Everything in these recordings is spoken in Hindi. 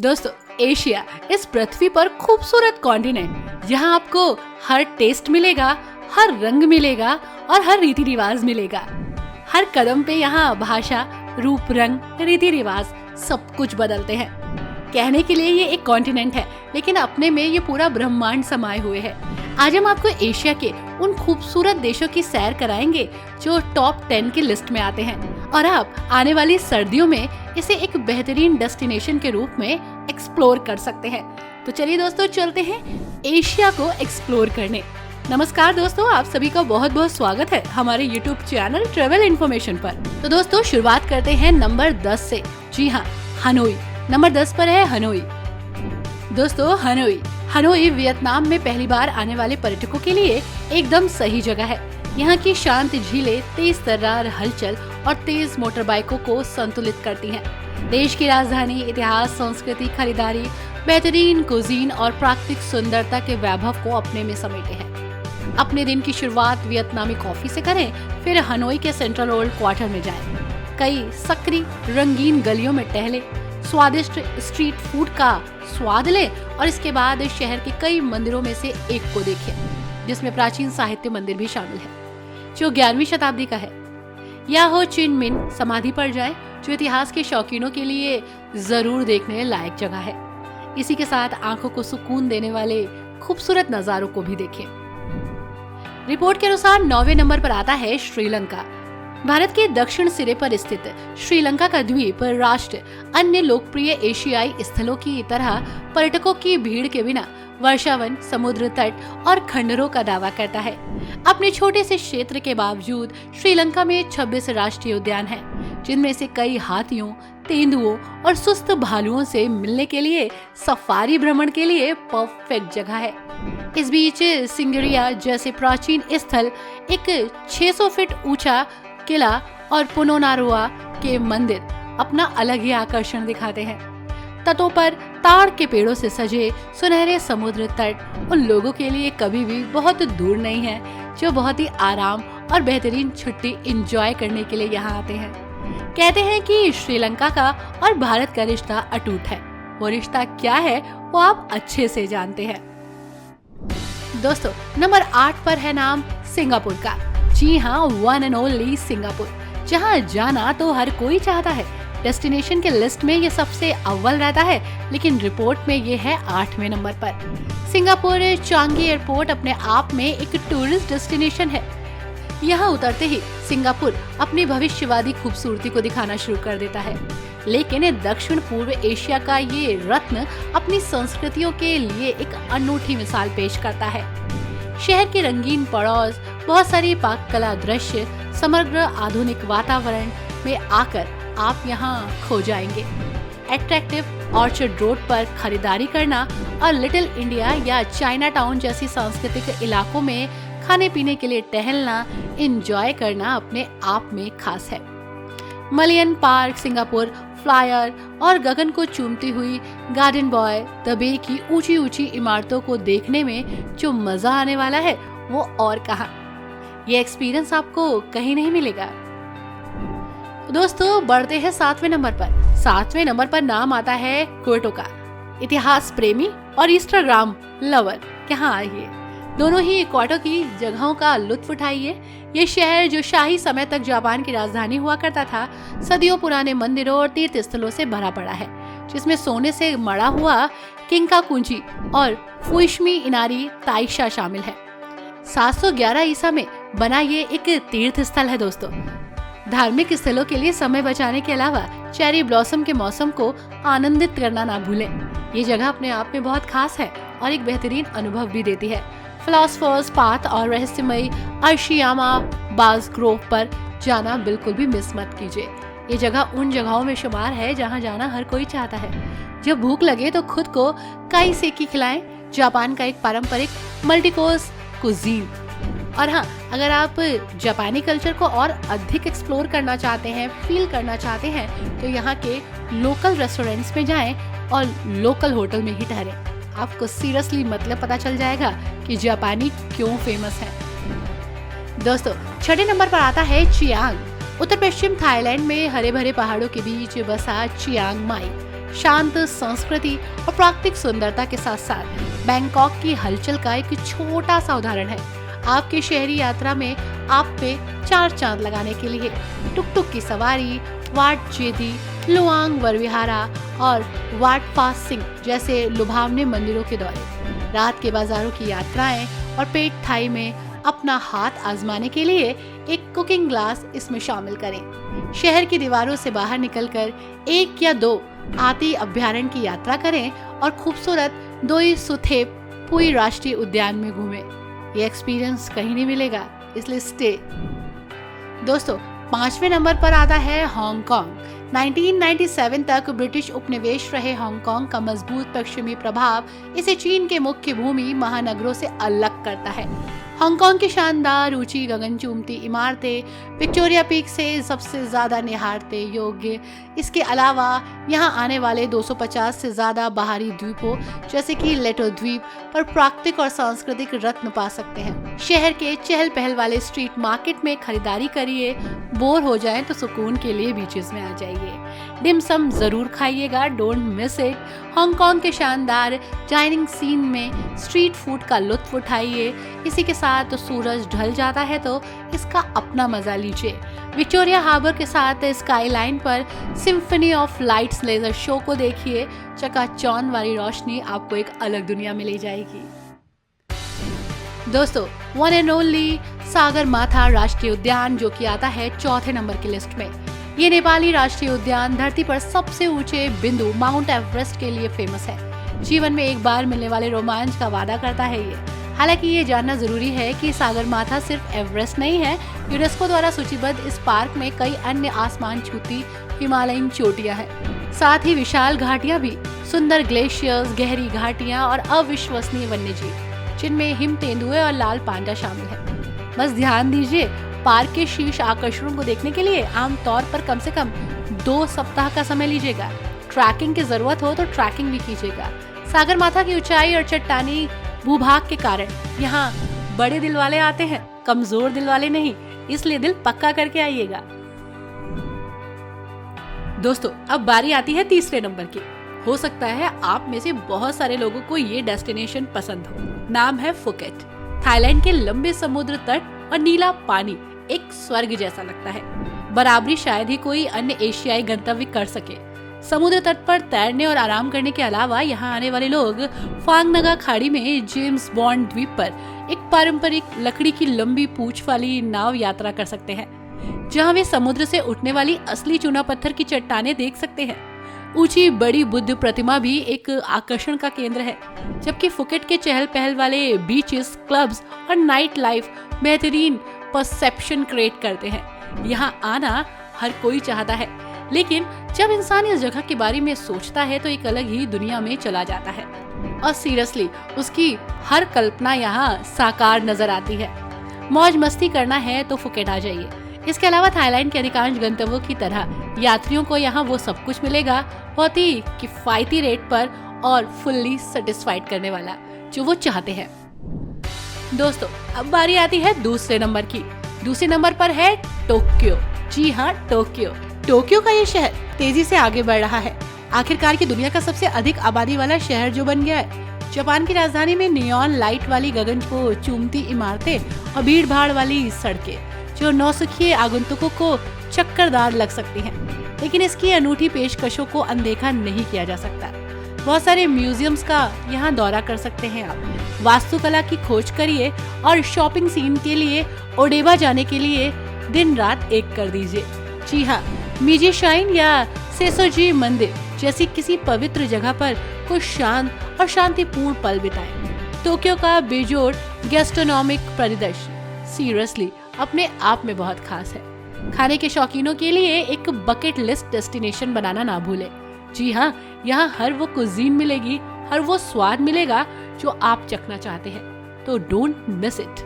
दोस्तों, एशिया इस पृथ्वी पर खूबसूरत कॉन्टिनेंट जहां आपको हर टेस्ट मिलेगा, हर रंग मिलेगा और हर रीति रिवाज मिलेगा। हर कदम पे यहाँ भाषा, रूप, रंग, रीति रिवाज सब कुछ बदलते हैं। कहने के लिए ये एक कॉन्टिनेंट है, लेकिन अपने में ये पूरा ब्रह्मांड समाये हुए है। आज हम आपको एशिया के उन खूबसूरत देशों की सैर कराएंगे जो टॉप 10 की लिस्ट में आते हैं, और आप आने वाली सर्दियों में इसे एक बेहतरीन डेस्टिनेशन के रूप में एक्सप्लोर कर सकते हैं। तो चलिए दोस्तों, चलते हैं एशिया को एक्सप्लोर करने। नमस्कार दोस्तों, आप सभी का बहुत बहुत स्वागत है हमारे YouTube चैनल ट्रेवल इन्फॉर्मेशन पर। तो दोस्तों, शुरुआत करते हैं नंबर 10 से। जी हाँ, हनोई नंबर 10 पर है। हनोई दोस्तों, हनोई वियतनाम में पहली बार आने वाले पर्यटकों के लिए एकदम सही जगह है। यहाँ की शांत झीलें, तेज तर्रार हलचल और तेज मोटर बाइकों को संतुलित करती हैं। देश की राजधानी इतिहास, संस्कृति, खरीदारी, बेहतरीन कुजीन और प्राकृतिक सुंदरता के वैभव को अपने में समेटे हैं। अपने दिन की शुरुआत वियतनामी कॉफी से करें, फिर हनोई के सेंट्रल ओल्ड क्वार्टर में जाएं। कई सकरी रंगीन गलियों में टहले, स्वादिष्ट स्ट्रीट फूड का स्वाद लें और इसके बाद शहर के कई मंदिरों में से एक को देखें, जिसमें प्राचीन साहित्य मंदिर भी शामिल है जो 11वीं शताब्दी का है। या हो चिन मिन समाधि पर जाएं, जो इतिहास के शौकीनों के लिए जरूर देखने लायक जगह है। इसी के साथ आंखों को सुकून देने वाले खूबसूरत नजारों को भी देखें। रिपोर्ट के अनुसार 9वें नंबर पर आता है श्रीलंका। भारत के दक्षिण सिरे पर स्थित श्रीलंका का द्वीप राष्ट्र अन्य लोकप्रिय एशियाई स्थलों की तरह पर्यटकों की भीड़ के बिना वर्षावन, समुद्र तट और खंडरों का दावा करता है। अपने छोटे से क्षेत्र के बावजूद श्रीलंका में 26 राष्ट्रीय उद्यान हैं, जिनमें से कई हाथियों, तेंदुओं और सुस्त भालुओं से मिलने के लिए सफारी भ्रमण के लिए परफेक्ट जगह है। इस बीच सिंगरिया जैसे प्राचीन स्थल, एक 600 फीट ऊंचा किला और पुनोनारुआ के मंदिर अपना अलग ही आकर्षण दिखाते हैं। तटों पर ताड़ के पेड़ों से सजे सुनहरे समुद्र तट उन लोगों के लिए कभी भी बहुत दूर नहीं है जो बहुत ही आराम और बेहतरीन छुट्टी एंजॉय करने के लिए यहाँ आते हैं। कहते हैं कि श्रीलंका का और भारत का रिश्ता अटूट है। वो रिश्ता क्या है वो आप अच्छे से जानते हैं। दोस्तों, नंबर 8 पर है नाम सिंगापुर का। जी हाँ, वन एंड ओनली सिंगापुर, जहाँ जाना तो हर कोई चाहता है। डेस्टिनेशन के लिस्ट में ये सबसे अव्वल रहता है, लेकिन रिपोर्ट में ये है 8वें नंबर पर। सिंगापुर चांगी एयरपोर्ट अपने आप में एक टूरिस्ट डेस्टिनेशन है। यहाँ उतरते ही सिंगापुर अपनी भविष्यवादी खूबसूरती को दिखाना शुरू कर देता है, लेकिन दक्षिण पूर्व एशिया का ये रत्न अपनी संस्कृतियों के लिए एक अनूठी मिसाल पेश करता है। शहर के रंगीन पड़ोस, बहुत सारी पाक कला दृश्य, समग्र आधुनिक वातावरण में आकर आप यहाँ खो जाएंगे। अट्रैक्टिव ऑर्चर्ड रोड पर खरीदारी करना और लिटिल इंडिया या चाइना टाउन जैसी सांस्कृतिक इलाकों में खाने पीने के लिए टहलना, एंजॉय करना अपने आप में खास है। मलियन पार्क, सिंगापुर फ्लायर और गगन को चूमती हुई गार्डन बॉय द बे की ऊंची ऊंची इमारतों को देखने में जो मजा आने वाला है वो और कहाँ। ये एक्सपीरियंस आपको कहीं नहीं मिलेगा। दोस्तों, बढ़ते हैं 7वें नंबर पर। 7वें नंबर पर नाम आता है क्योटो का। इतिहास प्रेमी और इंस्टाग्राम लवर यहाँ आइए, दोनों ही क्योटो की जगहों का लुत्फ उठाइए। ये शहर जो शाही समय तक जापान की राजधानी हुआ करता था, सदियों पुराने मंदिरों और तीर्थ स्थलों से भरा पड़ा है, जिसमें सोने से मढ़ा हुआ किंकाकुंजी और फुइशमी इनारी ताइशा शामिल है। 711 ईसा में बना ये एक तीर्थ स्थल है। दोस्तों, धार्मिक स्थलों के लिए समय बचाने के अलावा चेरी ब्लॉसम के मौसम को आनंदित करना ना भूलें। ये जगह अपने आप में बहुत खास है और एक बेहतरीन अनुभव भी देती है। फिलॉसफर्स पाथ और रहस्यमयी अर्शियामा बाज ग्रोव पर जाना बिल्कुल भी मिस मत कीजिए। ये जगह उन जगहों में शुमार है जहां जाना हर कोई चाहता है। जब भूख लगे तो खुद को काई सेकी खिलाएं, जापान का एक पारंपरिक मल्टीकोर्स कुजीन। और हाँ, अगर आप जापानी कल्चर को और अधिक एक्सप्लोर करना चाहते हैं, फील करना चाहते हैं, तो यहाँ के लोकल रेस्टोरेंट्स में जाएं और लोकल होटल में ही ठहरें। आपको सीरियसली मतलब पता चल जाएगा कि जापानी क्यों फेमस है। दोस्तों, 6वें नंबर पर आता है चियांग। उत्तर पश्चिम थाईलैंड में हरे भरे पहाड़ों के बीच बसा चियांग माई शांत संस्कृति और प्राकृतिक सुंदरता के साथ साथ बैंकॉक की हलचल का एक छोटा सा उदाहरण है। आपकी शहरी यात्रा में आप पे 4 चांद लगाने के लिए टुक टुक की सवारी, वाट जेदी, लुआंग वरविहारा और वाट पास सिंह जैसे लुभावने मंदिरों के दौरे, रात के बाजारों की यात्राएं और पेट थाई में अपना हाथ आजमाने के लिए एक कुकिंग क्लास इसमें शामिल करें। शहर की दीवारों से बाहर निकलकर 1 या 2 आती अभ्यारण्य की यात्रा करें और खूबसूरत दोई सुथेप पुई राष्ट्रीय उद्यान में घूमें। ये एक्सपीरियंस कहीं नहीं मिलेगा, इसलिए स्टे। दोस्तों, 5वें नंबर पर आता है हांगकांग। 1997 तक ब्रिटिश उपनिवेश रहे हांगकांग का मजबूत पश्चिमी प्रभाव इसे चीन के मुख्य भूमि महानगरों से अलग करता है। हांगकांग की शानदार ऊंची गगन चूमती इमारतें विक्टोरिया पीक से सबसे ज्यादा निहारते योग्य। इसके अलावा यहाँ आने वाले 250 से ज्यादा बाहरी द्वीपों जैसे कि लेटो द्वीप पर प्राकृतिक और सांस्कृतिक रत्न पा सकते हैं। शहर के चहल पहल वाले स्ट्रीट मार्केट में खरीदारी करिए, बोर हो जाएं तो सुकून के लिए बीचेस में आ जाइए। डिम सम जरूर खाइएगा, डोंट मिस इट। हांगकांग के शानदार डाइनिंग सीन में स्ट्रीट फूड का लुत्फ उठाइए। इसी के साथ तो सूरज ढल जाता है तो इसका अपना मजा लीजिए। विक्टोरिया हार्बर के साथ स्काईलाइन पर symphony of lights laser show को देखिए। चकाचौंध वाली रोशनी आपको एक अलग दुनिया में ले जाएगी। दोस्तों, वन एंड ओनली सागरमाथा राष्ट्रीय उद्यान जो कि आता है 4थे नंबर की लिस्ट में। ये नेपाली राष्ट्रीय उद्यान धरती पर सबसे ऊंचे बिंदु माउंट एवरेस्ट के लिए फेमस है। जीवन में एक बार मिलने वाले रोमांच का वादा करता है ये। हालांकि ये जानना जरूरी है कि सागरमाथा सिर्फ एवरेस्ट नहीं है। यूनेस्को द्वारा सूचीबद्ध इस पार्क में कई अन्य आसमान छूती हिमालयन चोटियां हैं। साथ ही विशाल घाटियां भी, सुंदर ग्लेशियर्स, गहरी घाटियां और अविश्वसनीय वन्यजीव जिनमें हिम तेंदुए और लाल पांडा शामिल है। बस ध्यान दीजिए, पार्क के शीर्ष आकर्षणों को देखने के लिए आमतौर पर कम से कम 2 सप्ताह का समय लीजिएगा। ट्रैकिंग की जरूरत हो तो ट्रैकिंग भी कीजिएगा। सागरमाथा की ऊंचाई और चट्टानी भूभाग के कारण यहाँ बड़े दिल वाले आते हैं, कमजोर दिल वाले नहीं, इसलिए दिल पक्का करके आइएगा। दोस्तों, अब बारी आती है 3रे नंबर की। हो सकता है आप में से बहुत सारे लोगों को ये डेस्टिनेशन पसंद हो। नाम है फुकेट। थाईलैंड के लंबे समुद्र तट और नीला पानी एक स्वर्ग जैसा लगता है। बराबरी शायद ही कोई अन्य एशियाई गंतव्य कर सके। समुद्र तट पर तैरने और आराम करने के अलावा यहाँ आने वाले लोग फांग नगा खाड़ी में जेम्स बॉन्ड द्वीप पर एक पारंपरिक लकड़ी की लंबी पूंछ वाली नाव यात्रा कर सकते हैं, जहाँ वे समुद्र से उठने वाली असली चूना पत्थर की चट्टानें देख सकते हैं। ऊंची बड़ी बुद्ध प्रतिमा भी एक आकर्षण का केंद्र है, जबकि फुकेट के चहल पहल वाले बीचेस, क्लब्स और नाइट लाइफ बेहतरीन परसेप्शन क्रिएट करते हैं। यहाँ आना हर कोई चाहता है, लेकिन जब इंसान इस जगह के बारे में सोचता है तो एक अलग ही दुनिया में चला जाता है और सीरियसली उसकी हर कल्पना यहाँ साकार नजर आती है। मौज मस्ती करना है तो फुकेट आ जाइए। इसके अलावा थाईलैंड के अधिकांश गंतव्यों की तरह यात्रियों को यहाँ वो सब कुछ मिलेगा, बहुत ही किफायती रेट पर और फुल्ली सेटिस्फाइड करने वाला जो वो चाहते हैं। दोस्तों, अब बारी आती है 2रे नंबर की। 2रे नंबर पर है टोक्यो। जी हाँ, टोक्यो। टोक्यो का ये शहर तेजी से आगे बढ़ रहा है। आखिरकार की दुनिया का सबसे अधिक आबादी वाला शहर जो बन गया है। जापान की राजधानी में नियॉन लाइट वाली गगन को चूमती इमारतें और भीड़ भाड़ वाली सड़कें जो नौसिखिए आगंतुकों को चक्करदार लग सकती हैं, लेकिन इसकी अनूठी पेशकशों को अनदेखा नहीं किया जा सकता। बहुत सारे म्यूजियम्स का यहाँ दौरा कर सकते हैं आप। वास्तुकला की खोज करिए और शॉपिंग सीन के लिए ओडेबा जाने के लिए दिन रात एक कर दीजिए। जी हाँ, मीजी शाइन या सेसोजी मंदिर जैसी किसी पवित्र जगह पर कुछ शांत और शांतिपूर्ण पल बिताएं। टोक्यो का बेजोड़ गैस्ट्रोनॉमिक परिदृश्य सीरियसली अपने आप में बहुत खास है। खाने के शौकीनों के लिए एक बकेट लिस्ट डेस्टिनेशन बनाना ना भूलें। जी हाँ, यहाँ हर वो कुजीन मिलेगी, हर वो स्वाद मिलेगा जो आप चखना चाहते हैं, तो डोंट मिस इट।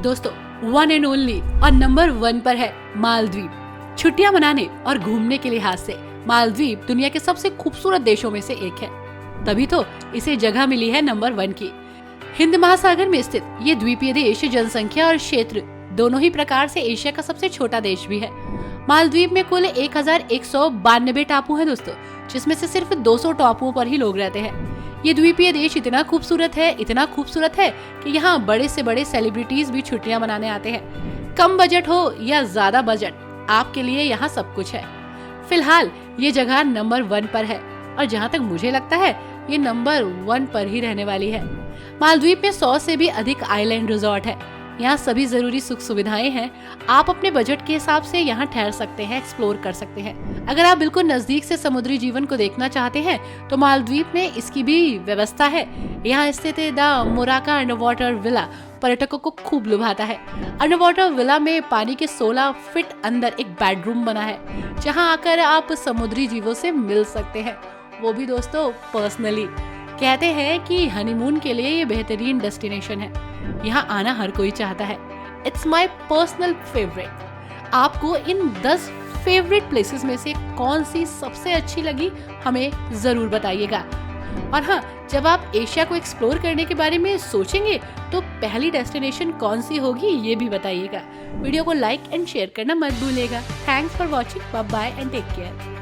दोस्तों, वन एंड ओनली और नंबर 1 पर है मालदीव। छुट्टियां मनाने और घूमने के लिहाज से मालदीव दुनिया के सबसे खूबसूरत देशों में से एक है, तभी तो इसे जगह मिली है नंबर 1 की। हिंद महासागर में स्थित ये द्वीपीय देश जनसंख्या और क्षेत्र दोनों ही प्रकार से एशिया का सबसे छोटा देश भी है मालदीव में कुल 1192 टापू हैं दोस्तों, जिसमें से सिर्फ 200 टापुओं पर ही लोग रहते हैं। ये द्वीपीय देश इतना खूबसूरत है कि यहाँ बड़े से बड़े सेलिब्रिटीज भी छुट्टियां मनाने आते हैं। कम बजट हो या ज्यादा बजट, आपके लिए यहाँ सब कुछ है। फिलहाल ये जगह नंबर 1 पर है और जहाँ तक मुझे लगता है ये नंबर 1 पर ही रहने वाली है। मालदीव में 100 से भी अधिक आइलैंड रिजॉर्ट है। यहाँ सभी जरूरी सुख सुविधाएं हैं। आप अपने बजट के हिसाब से यहाँ ठहर सकते हैं, एक्सप्लोर कर सकते हैं। अगर आप बिल्कुल नजदीक से समुद्री जीवन को देखना चाहते हैं तो मालदीव में इसकी भी व्यवस्था है। यहाँ स्थित द मोराका अंडरवाटर विला पर्यटकों को खूब लुभाता है। अंडरवाटर विला में पानी के 16 फीट अंदर एक बेडरूम बना है, जहाँ आकर आप समुद्री जीवों से मिल सकते हैं, वो भी दोस्तों पर्सनली। कहते हैं कि हनीमून के लिए ये बेहतरीन डेस्टिनेशन है। यहाँ आना हर कोई चाहता है। It's my personal favourite. आपको इन 10 फेवरेट प्लेसेस में से कौन सी सबसे अच्छी लगी हमें जरूर बताइएगा। और हाँ, जब आप एशिया को एक्सप्लोर करने के बारे में सोचेंगे तो पहली डेस्टिनेशन कौन सी होगी ये भी बताइएगा। वीडियो को लाइक एंड शेयर करना मत भूलिएगा। Thanks for watching. Bye bye and take care.